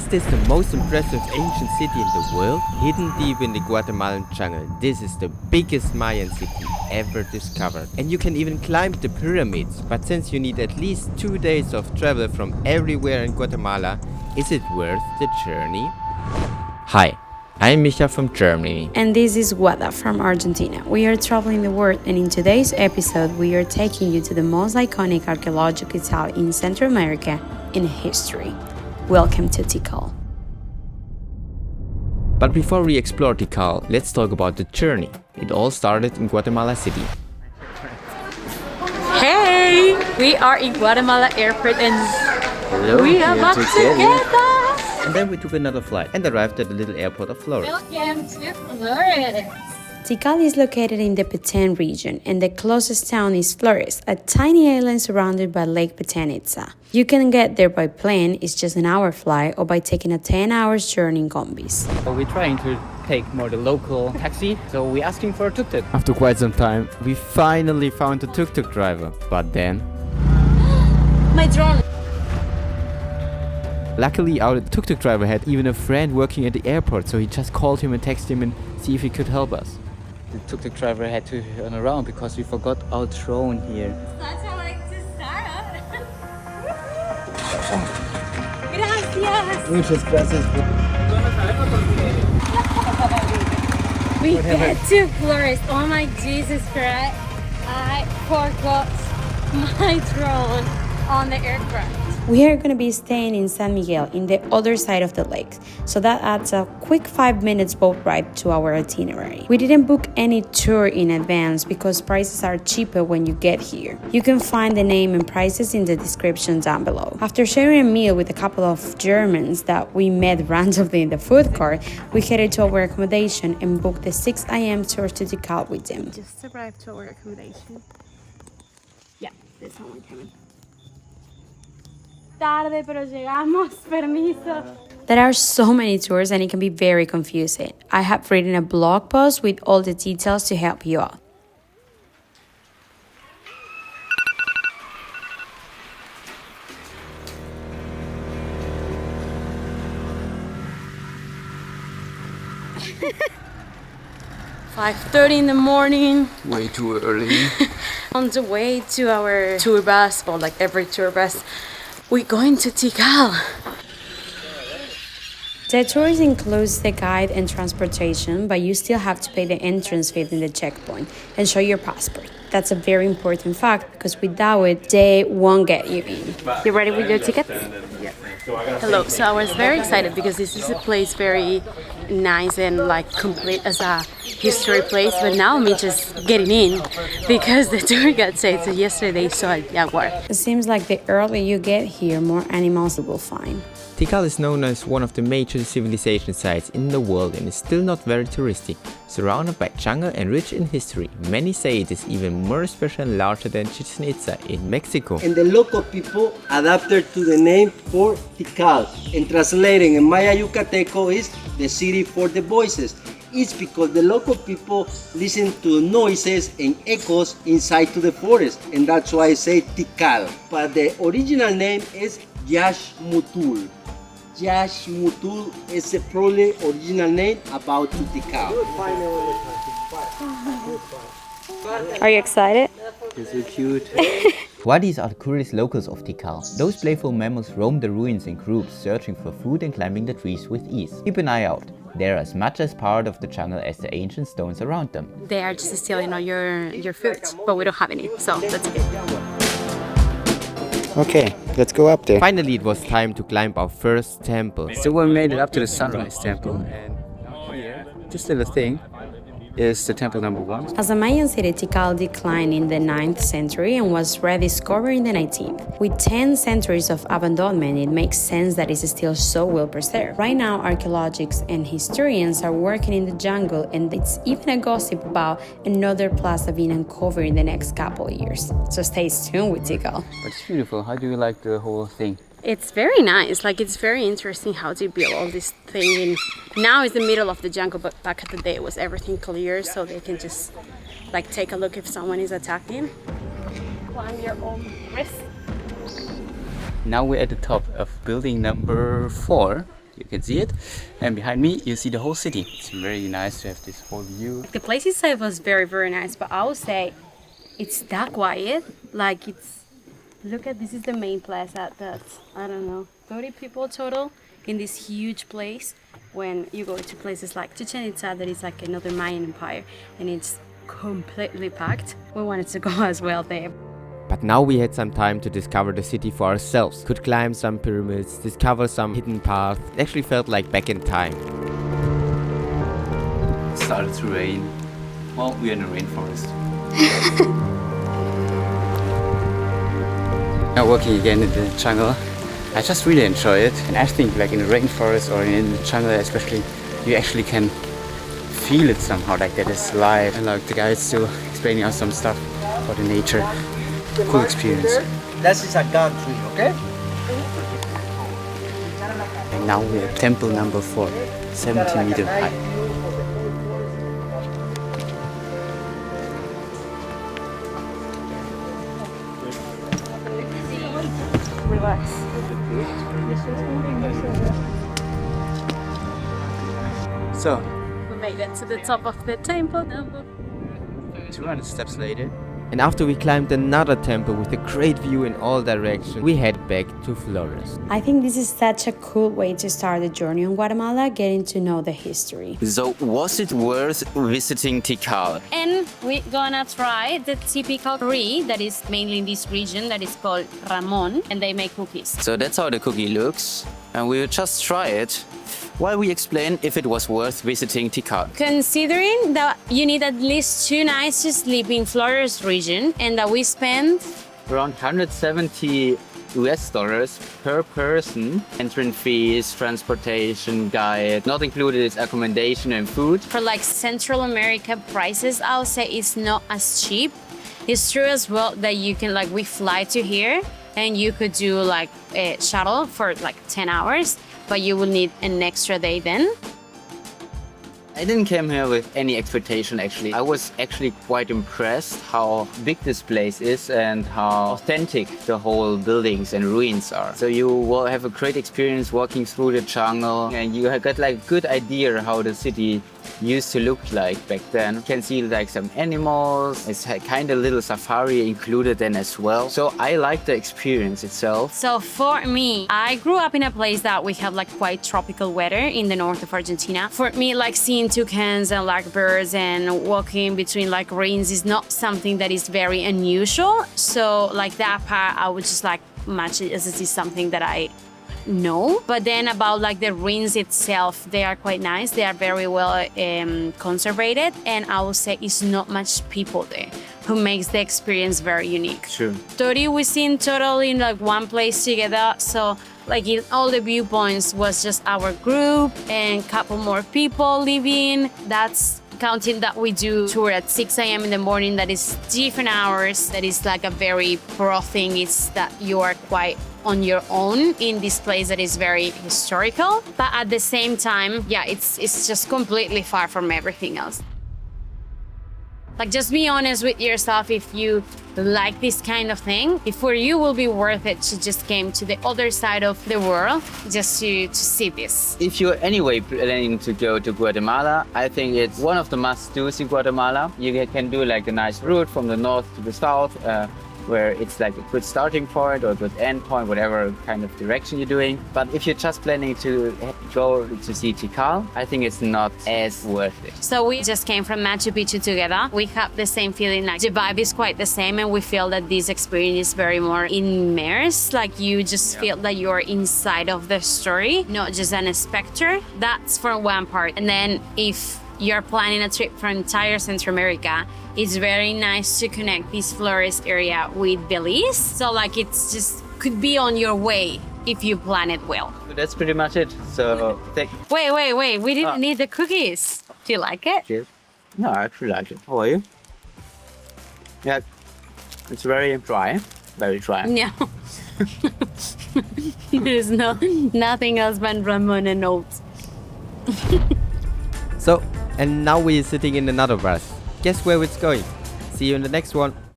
this the most impressive ancient city in the world? Hidden deep in the Guatemalan jungle, this is the biggest Mayan city ever discovered. And you can even climb the pyramids, but since you need at least 2 days of travel from everywhere in Guatemala, is it worth the journey? Hi, I'm Micha from Germany. And this is Guada from Argentina. We are traveling the world, and in today's episode we are taking you to the most iconic archaeological site in Central America in history. Welcome to Tikal. But before we explore Tikal, let's talk about the journey. It all started in Guatemala City. Hey! We are in Guatemala airport and we are back together! And then we took another flight and arrived at the little airport of Flores. Welcome to Flores! Tikal is located in the Petén region, and the closest town is Flores, a tiny island surrounded by Lake Petén. You can get there by plane, it's just an hour flight, or by taking a 10-hour journey in combis. We're trying to take more the local taxi, so we're asking for a tuk-tuk. After quite some time, we finally found a tuk-tuk driver, but then... My drone! Luckily, our tuk-tuk driver had even a friend working at the airport, so he just called him and texted him and see if he could help us. The tuk-tuk driver had to turn around because we forgot our drone here. That's how I like to start. Gracias! Muchas gracias. We get to Flores. Oh my Jesus Christ! I forgot my drone on the aircraft. We are going to be staying in San Miguel, in the other side of the lake, so that adds a quick 5 minutes boat ride to our itinerary. We didn't book any tour in advance because prices are cheaper when you get here. You can find the name and prices in the description down below. After sharing a meal with a couple of Germans that we met randomly in the food court, we headed to our accommodation and booked the 6 a.m. tour to Tikal with them. Just arrived to our accommodation. Yeah, this one we're coming. Tarde, pero llegamos. Permiso. There are so many tours and it can be very confusing. I have written a blog post with all the details to help you out. $5:30 in the morning. Way too early. On the way to our tour bus, or like every tour bus, we're going to Tikal. The tours includes the guide and transportation, but you still have to pay the entrance fee in the checkpoint and show your passport. That's a very important fact because without it, they won't get you in. You ready with your tickets? Yeah. Hello. So I was very excited because this is a place very nice and like complete as a history place. But now I'm just getting in because the tour guide said so yesterday they saw a jaguar. It seems like the earlier you get here, more animals you will find. Tikal is known as one of the major civilization sites in the world and is still not very touristic. Surrounded by jungle and rich in history, many say it is even more special and larger than Chichen Itza in Mexico. And the local people adapted to the name for Tikal, and translating in Maya Yucateco is the city for the voices. It's because the local people listen to noises and echoes inside to the forest, and that's why I say Tikal. But the original name is Yaxmutul. Yaxmutul is the probably original name about Tikal. Are you excited? It's so cute. Wadis are the curious locals of Tikal. Those playful mammals roam the ruins in groups, searching for food and climbing the trees with ease. Keep an eye out. They are as much as part of the jungle as the ancient stones around them. They are just stealing all your food, but we don't have any, so that's okay. Okay, let's go up there. Finally, it was time to climb our first temple. So we made it up to the Sunrise Temple, and here, just a little thing, is the temple number 1. As a Mayan city, Tikal declined in the 9th century and was rediscovered in the 19th. With 10 centuries of abandonment, it makes sense that it's still so well preserved. Right now, archaeologists and historians are working in the jungle, and it's even a gossip about another plaza being uncovered in the next couple of years. So stay tuned with Tikal. But it's beautiful. How do you like the whole thing? It's very nice. Like, it's very interesting how to build all this thing. And now it's the middle of the jungle, but back at the day it was everything clear, so they can just like take a look if someone is attacking. Climb your own risk. Now we're at the top of building number 4. You can see it. And behind me, you see the whole city. It's very nice to have this whole view. The place itself was very, very nice, but I would say it's that quiet. Like it's, look at, this is the main plaza. That's, I don't know, 30 people total in this huge place. When you go to places like Chichen Itza, that is like another Mayan empire, and it's completely packed. We wanted to go as well there. But now we had some time to discover the city for ourselves. Could climb some pyramids, discover some hidden paths. It actually felt like back in time. It started to rain. Well, we're in a rainforest. Now working again in the jungle. I just really enjoy it, and I think like in the rainforest or in the jungle especially, you actually can feel it somehow, like that is live, and like the guy is still explaining us some stuff about the nature. Cool experience. That is a gum tree, okay? And now we're at temple number 4, 70 meters high. Relax. So, We made it to the top of the temple number. 200 steps later. And after we climbed another temple with a great view in all directions, we head back to Flores. I think this is such a cool way to start the journey on Guatemala, getting to know the history. So, was it worth visiting Tikal? And we're gonna try the typical curry that is mainly in this region that is called Ramon, and they make cookies. So that's how the cookie looks, and we will just try it while we explain if it was worth visiting Tikal. Considering that you need at least 2 nights to sleep in Flores region and that we spend Around 170 US dollars per person. Entrance fees, transportation, guide, not included is accommodation and food. for like Central America prices, I'll say it's not as cheap. It's true as well that you can like, we fly to here and you could do like a shuttle for like 10 hours, but you will need an extra day then. I didn't come here with any expectation actually. I was actually quite impressed how big this place is and how authentic the whole buildings and ruins are. So you will have a great experience walking through the jungle, and you have got like a good idea how the city used to look like back then. You can see like some animals. It's kind of little safari included then as well. So I like the experience itself. So for me, I grew up in a place that we have like quite tropical weather in the north of Argentina. For me, like seeing toucans and like birds and walking between like rains is not something that is very unusual. So like that part, I would just like match it as it is something that I know. But then about like the ruins itself, they are quite nice. They are very well conservated, and I would say it's not much people there, who makes the experience very unique. True. 30 we seen total in like one place together. So like in all the viewpoints was just our group and couple more people living. That's counting that we do tour at 6 a.m. in the morning. That is different hours. That is like a very pro thing. It's that you are quite on your own in this place that is very historical. But at the same time, yeah, it's just completely far from everything else. Like, just be honest with yourself if you like this kind of thing. If for you will be worth it to just came to the other side of the world just to see this. If you're anyway planning to go to Guatemala, I think it's one of the must-dos in Guatemala. You can do like a nice route from the north to the south, where it's like a good starting point or a good end point, whatever kind of direction you're doing. But if you're just planning to go to see Tikal, I think it's not as worth it. So we just came from Machu Picchu together. We have the same feeling, like the vibe is quite the same, and we feel that this experience is very more immersed. Like you just feel that you're inside of the story, not just an spectator. That's for one part. And then if you're planning a trip for entire Central America, it's very nice to connect this Flores area with Belize. So like it's just could be on your way if you plan it well. So that's pretty much it. So Wait. We didn't need the cookies. Do you like it? Cheers. No, I actually like it. How are you? Yeah, it's very dry. Very dry. No. There's nothing else but Ramon and oats. So, and now we're sitting in another bus. Guess where it's going? See you in the next one.